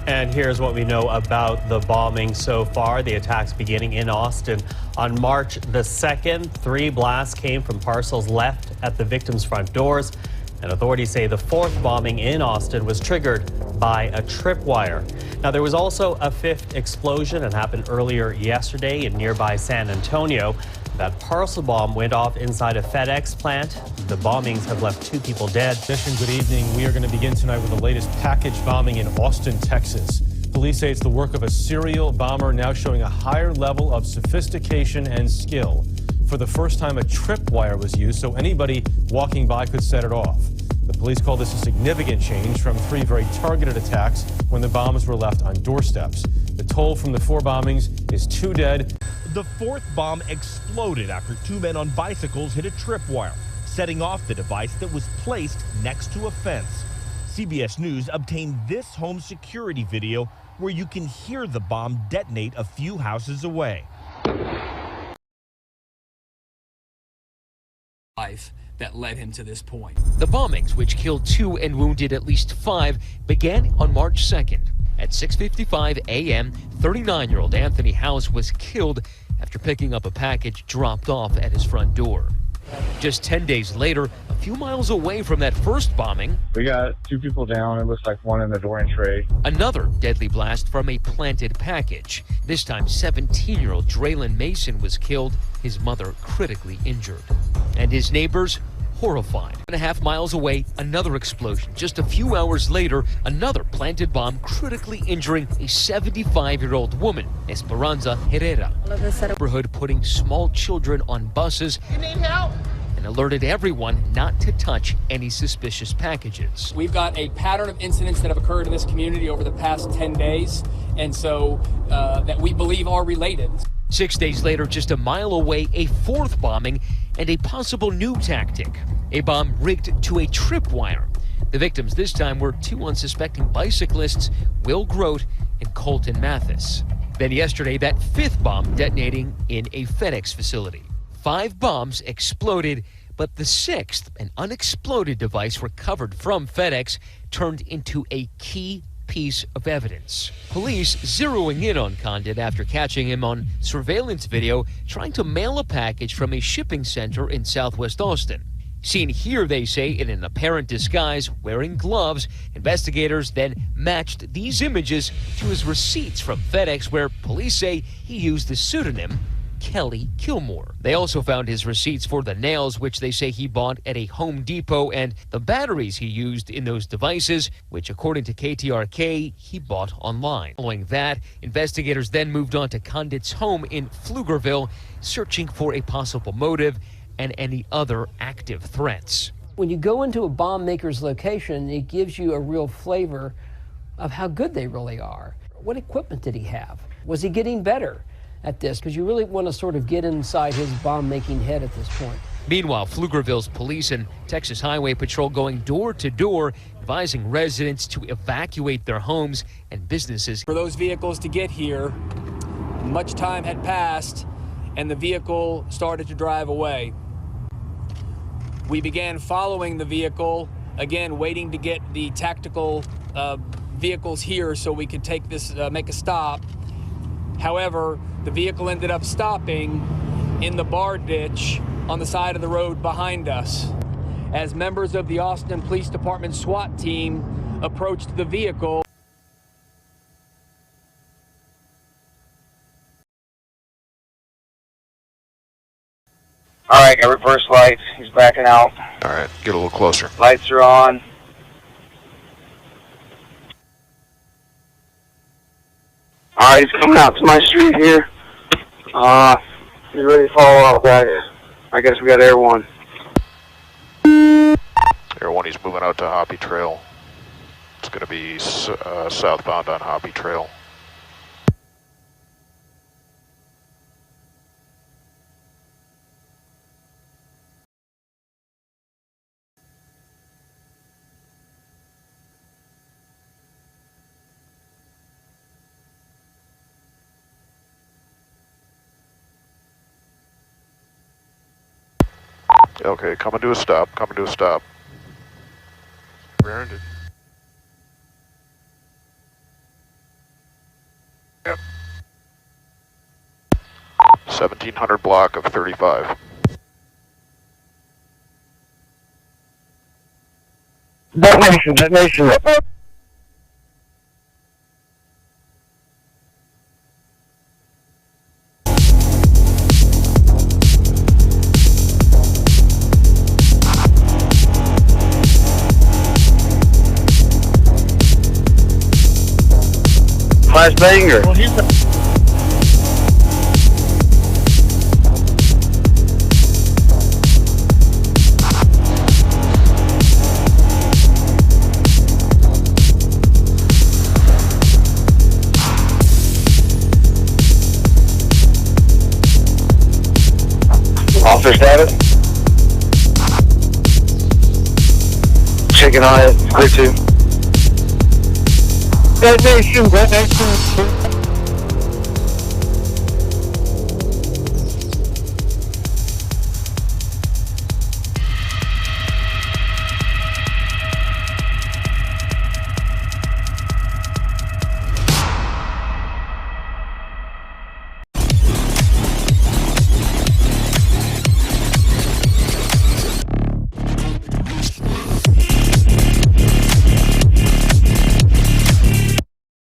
And here's what we know about the bombing so far. The attacks beginning in Austin on March the 2nd. 3 blasts came from parcels left at the victims' front doors. And authorities say the 4th bombing in Austin was triggered by a tripwire. Now, there was also a 5th explosion that happened earlier yesterday in nearby San Antonio. That parcel bomb went off inside a FedEx plant. The bombings have left 2 people dead. Good evening. We are going to begin tonight with the latest package bombing in Austin, Texas. Police say it's the work of a serial bomber now showing a higher level of sophistication and skill. For the first time, a tripwire was used so anybody walking by could set it off. The police call this a significant change from 3 very targeted attacks when the bombs were left on doorsteps. The toll from the 4 bombings is 2 dead. The 4th bomb exploded after 2 men on bicycles hit a tripwire, setting off the device that was placed next to a fence. CBS News obtained this home security video where you can hear the bomb detonate a few houses away. Life that led him to this point. The bombings, which killed 2 and wounded at least 5, began on March 2nd. At 6:55 a.m., 39-year-old Anthony House was killed after picking up a package dropped off at his front door. Just 10 days later, a few miles away from that first bombing, we got 2 people down. It looks like 1 in the door entry. Another deadly blast from a planted package. This time, 17-year-old Draylon Mason was killed, his mother critically injured. And his neighbors horrified. 1.5 miles away, another explosion. Just a few hours later, another planted bomb critically injuring a 75-year-old woman, Esperanza Herrera. Neighborhood putting small children on buses. You need help? And alerted everyone not to touch any suspicious packages. We've got a pattern of incidents that have occurred in this community over the past 10 days, and so that we believe are related. 6 days later, just a mile away, a 4th bombing and a possible new tactic. A bomb rigged to a tripwire. The victims this time were 2 unsuspecting bicyclists, Will Grote and Colton Mathis. Then yesterday, that 5th bomb detonating in a FedEx facility. 5 bombs exploded, but the 6th, an unexploded device recovered from FedEx, turned into a key piece of evidence. Police zeroing in on Condit after catching him on surveillance video trying to mail a package from a shipping center in southwest Austin. Seen here, they say, in an apparent disguise, wearing gloves, investigators then matched these images to his receipts from FedEx, where police say he used the pseudonym Kelly Kilmore. They also found his receipts for the nails, which they say he bought at a Home Depot, and the batteries he used in those devices, which according to KTRK, he bought online. Following that, investigators then moved on to Condit's home in Pflugerville, searching for a possible motive and any other active threats. When you go into a bomb maker's location, it gives you a real flavor of how good they really are. What equipment did he have? Was he getting better at this? Because you really want to sort of get inside his bomb-making head at this point. Meanwhile, Pflugerville's police and Texas Highway Patrol going door to door, advising residents to evacuate their homes and businesses. For those vehicles to get here, much time had passed and the vehicle started to drive away. We began following the vehicle, again waiting to get the tactical vehicles here so we could take this, make a stop. However, the vehicle ended up stopping in the bar ditch on the side of the road behind us. As members of the Austin Police Department SWAT team approached the vehicle. All right, got reverse lights. He's backing out. All right, get a little closer. Lights are on. All right, he's coming out to my street here. You ready to follow up, guys? I guess we got Air 1. Air 1, he's moving out to Hoppy Trail. It's going to be southbound on Hoppy Trail. Okay, coming to a stop, coming to a stop. Rear-ended. 1700 block of 35. Detonation. Flashbanger. Officer status. Checking on it. Clear 2. Detonation.